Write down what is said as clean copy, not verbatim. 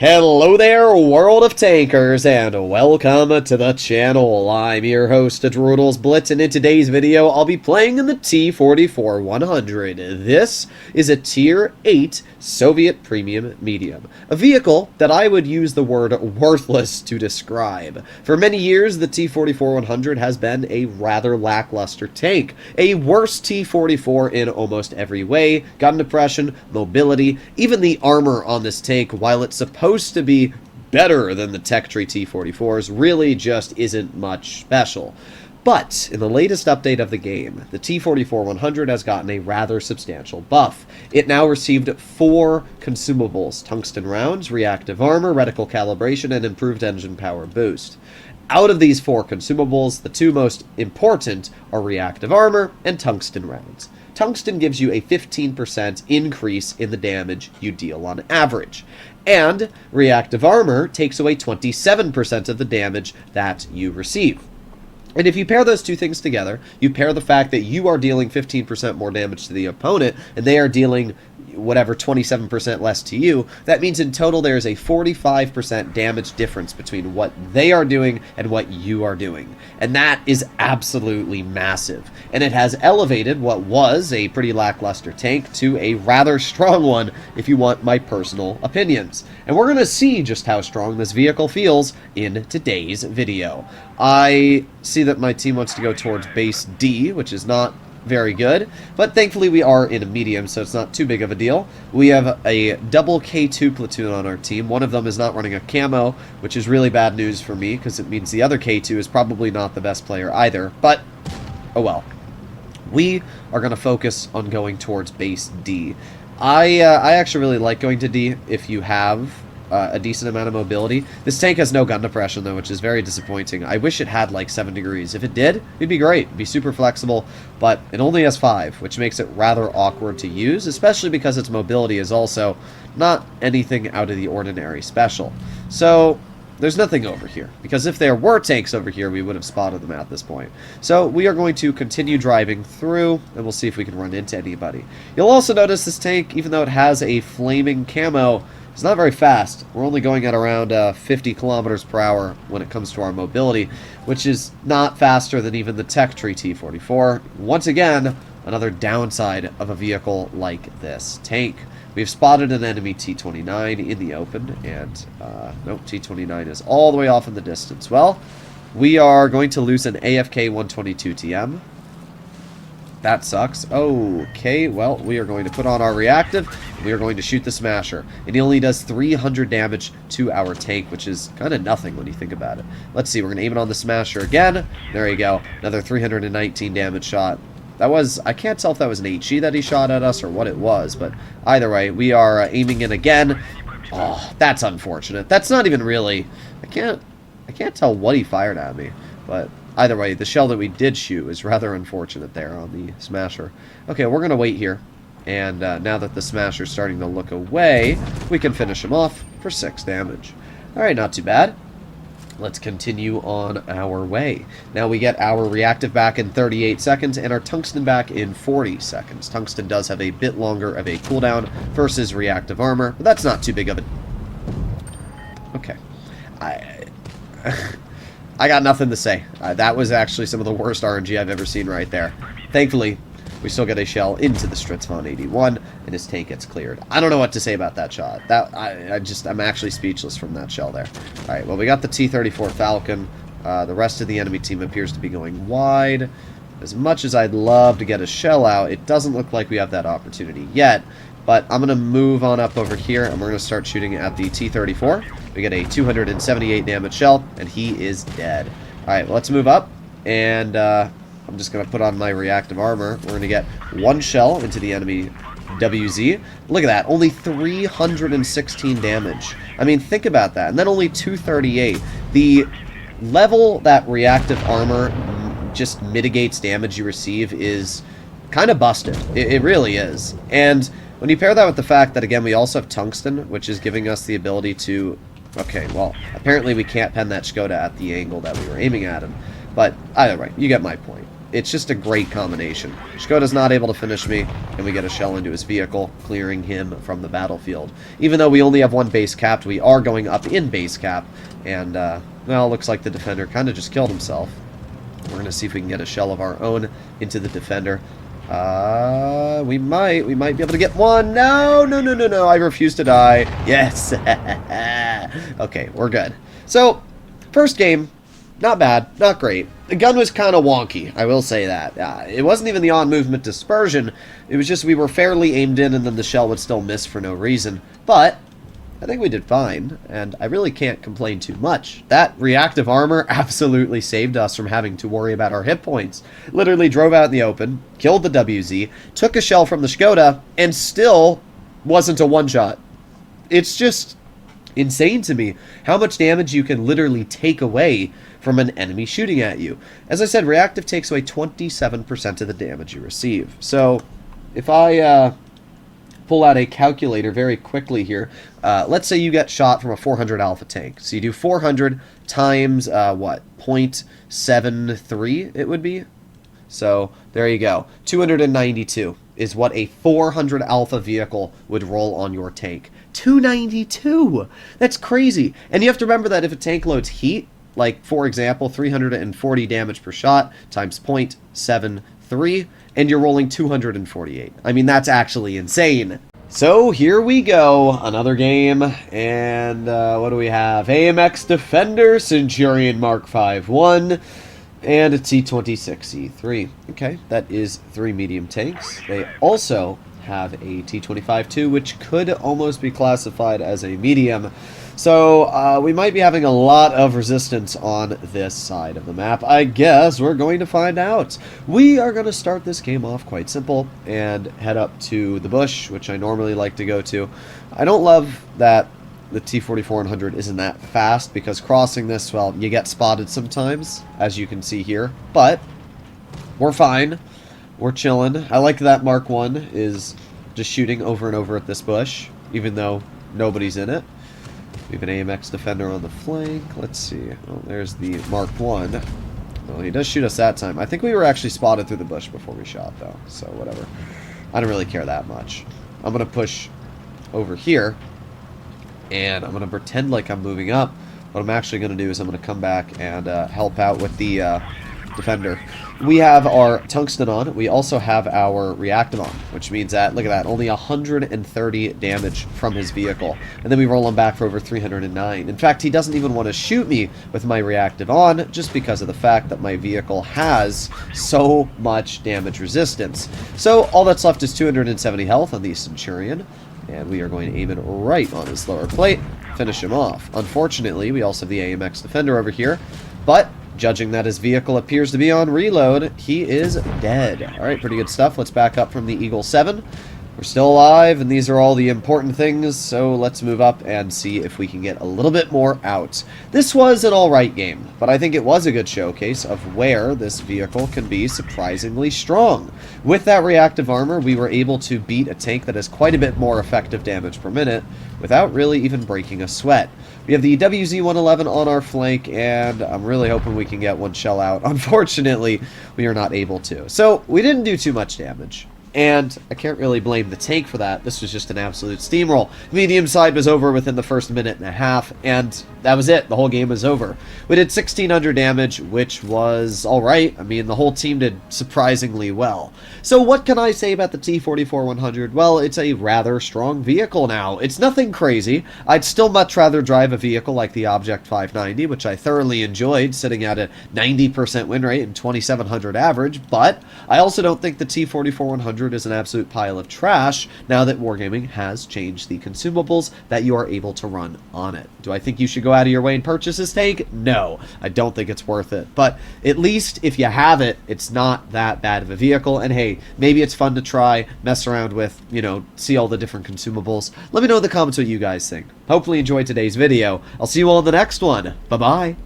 Hello there, world of tankers, and welcome to the channel. I'm your host, Droodles Blitz, and in today's video, I'll be playing in the T-44-100. This is a Tier 8 Soviet Premium Medium, a vehicle that I would use the word worthless to describe. For many years, the T-44-100 has been a rather lackluster tank, a worse T-44 in almost every way: gun depression, mobility, even the armor on this tank, while it's supposed to be better than the tech tree T-44s, really just isn't much special. But in the latest update of the game, the T-44-100 has gotten a rather substantial buff. It now received 4 consumables: tungsten rounds, reactive armor, reticle calibration, and improved engine power boost. Out of these 4 consumables, the 2 most important are reactive armor and tungsten rounds. Tungsten gives you a 15% increase in the damage you deal on average, and reactive armor takes away 27% of the damage that you receive. And if you pair those two things together, you pair the fact that you are dealing 15% more damage to the opponent, and they are dealing whatever 27% less to you, that means in total there is a 45% damage difference between what they are doing and what you are doing. And that is absolutely massive. And it has elevated what was a pretty lackluster tank to a rather strong one, if you want my personal opinions. And we're going to see just how strong this vehicle feels in today's video. I see that my team wants to go towards base D, which is not very good, but thankfully we are in a medium, so it's not too big of a deal. We have a double K2 platoon on our team. One of them is not running a camo, which is really bad news for me, because it means the other K2 is probably not the best player either, but oh well. We are going to focus on going towards base D. I actually really like going to D if you have a decent amount of mobility. This tank has no gun depression though, which is very disappointing. I wish it had like 7 degrees. If it did, it'd be great. It'd be super flexible, but it only has 5, which makes it rather awkward to use, especially because its mobility is also not anything out of the ordinary special. So there's nothing over here, because if there were tanks over here, we would have spotted them at this point. So we are going to continue driving through, and we'll see if we can run into anybody. You'll also notice this tank, even though it has a flaming camo, it's not very fast. We're only going at around 50 kilometers per hour when it comes to our mobility, which is not faster than even the tech tree T-44. Once again, another downside of a vehicle like this tank. We've spotted an enemy T-29 in the open, and nope, T-29 is all the way off in the distance. Well, we are going to lose an AFK 122 TM. That sucks. Okay, well, we are going to put on our reactive. We are going to shoot the Smasher. And he only does 300 damage to our tank, which is kind of nothing when you think about it. Let's see, we're going to aim it on the Smasher again. There you go. Another 319 damage shot. That was, I can't tell if that was an HE that he shot at us or what it was, but either way, we are aiming in again. Oh, that's unfortunate. That's not even really, I can't tell what he fired at me, but either way, the shell that we did shoot is rather unfortunate there on the Smasher. Okay, we're going to wait here. And now that the Smasher's starting to look away, we can finish him off for 6 damage. Alright, not too bad. Let's continue on our way. Now we get our reactive back in 38 seconds and our tungsten back in 40 seconds. Tungsten does have a bit longer of a cooldown versus reactive armor, but that's not too big of a... Okay. I got nothing to say. That was actually some of the worst RNG I've ever seen right there. Thankfully, we still get a shell into the Stritzvon 81, and his tank gets cleared. I don't know what to say about that shot. I'm actually speechless from that shell there. Alright, well, we got the T-34 Falcon. The rest of the enemy team appears to be going wide. As much as I'd love to get a shell out, it doesn't look like we have that opportunity yet. But I'm going to move on up over here, and we're going to start shooting at the T-34. We get a 278 damage shell, and he is dead. Alright, well, let's move up, and I'm just going to put on my reactive armor. We're going to get 1 shell into the enemy WZ. Look at that, only 316 damage. I mean, think about that. And then only 238. The level that reactive armor just mitigates damage you receive is kind of busted. It really is. And when you pair that with the fact that, again, we also have tungsten, which is giving us the ability to... Okay, well, apparently we can't pen that Skoda at the angle that we were aiming at him. But either way, you get my point. it's just a great combination. Shkoda's not able to finish me, and we get a shell into his vehicle, clearing him from the battlefield. Even though we only have one base capped, we are going up in base cap, and, well, looks like the defender kind of just killed himself. We're going to see if we can get a shell of our own into the defender. We might be able to get one. No, I refuse to die. Yes. Okay, we're good. So, first game, not bad, not great. The gun was kind of wonky, I will say that. It wasn't even the on-movement dispersion. It was just we were fairly aimed in and then the shell would still miss for no reason. But I think we did fine, and I really can't complain too much. That reactive armor absolutely saved us from having to worry about our hit points. Literally drove out in the open, killed the WZ, took a shell from the Škoda, and still wasn't a one-shot. It's just insane to me how much damage you can literally take away from an enemy shooting at you. As I said, reactive takes away 27% of the damage you receive. So, if I pull out a calculator very quickly here. Let's say you get shot from a 400 alpha tank. So you do 400 times, what, 0.73 it would be? So there you go. 292 is what a 400 alpha vehicle would roll on your tank. 292! That's crazy. And you have to remember that if a tank loads heat, like, for example, 340 damage per shot times 0.73, and you're rolling 248. I mean, that's actually insane. So, here we go. Another game. And, what do we have? AMX Defender, Centurion Mark 5-1, and a T-26E3. Okay, that is 3 medium tanks. They also have a T-25-2, which could almost be classified as a medium. So, we might be having a lot of resistance on this side of the map. I guess we're going to find out. We are going to start this game off quite simple and head up to the bush, which I normally like to go to. I don't love that the T-44-100 isn't that fast, because crossing this, well, you get spotted sometimes, as you can see here. But we're fine. We're chilling. I like that Mark 1 is just shooting over and over at this bush, even though nobody's in it. We have an AMX Defender on the flank. Let's see. Oh, there's the Mark 1. Well, he does shoot us that time. I think we were actually spotted through the bush before we shot, though. So, whatever. I don't really care that much. I'm going to push over here. And I'm going to pretend like I'm moving up. What I'm actually going to do is I'm going to come back and help out with the Defender. We have our tungsten on. We also have our reactive on, which means that, look at that, only 130 damage from his vehicle. And then we roll him back for over 309. In fact, he doesn't even want to shoot me with my reactive on, just because of the fact that my vehicle has so much damage resistance. So all that's left is 270 health on the Centurion. And we are going to aim it right on his lower plate, finish him off. Unfortunately, we also have the AMX Defender over here, but judging that his vehicle appears to be on reload, he is dead. Alright, pretty good stuff. Let's back up from the Eagle 7. We're still alive, and these are all the important things, so let's move up and see if we can get a little bit more out. This was an alright game, but I think it was a good showcase of where this vehicle can be surprisingly strong. With that reactive armor, we were able to beat a tank that has quite a bit more effective damage per minute without really even breaking a sweat. We have the WZ-111 on our flank, and I'm really hoping we can get one shell out. Unfortunately, we are not able to. So, we didn't do too much damage. And I can't really blame the tank for that. This was just an absolute steamroll. Medium side was over within the first minute and a half, and that was it. The whole game was over. We did 1,600 damage, which was alright. I mean, the whole team did surprisingly well. So what can I say about the T-44-100? Well, it's a rather strong vehicle now. It's nothing crazy. I'd still much rather drive a vehicle like the Object 590, which I thoroughly enjoyed, sitting at a 90% win rate and 2,700 average, but I also don't think the T-44-100 is an absolute pile of trash now that Wargaming has changed the consumables that you are able to run on it. Do I think you should go out of your way and purchase this tank? No, I don't think it's worth it. But at least if you have it, it's not that bad of a vehicle. And hey, maybe it's fun to try, mess around with, you know, see all the different consumables. Let me know in the comments what you guys think. Hopefully you enjoyed today's video. I'll see you all in the next one. Bye-bye.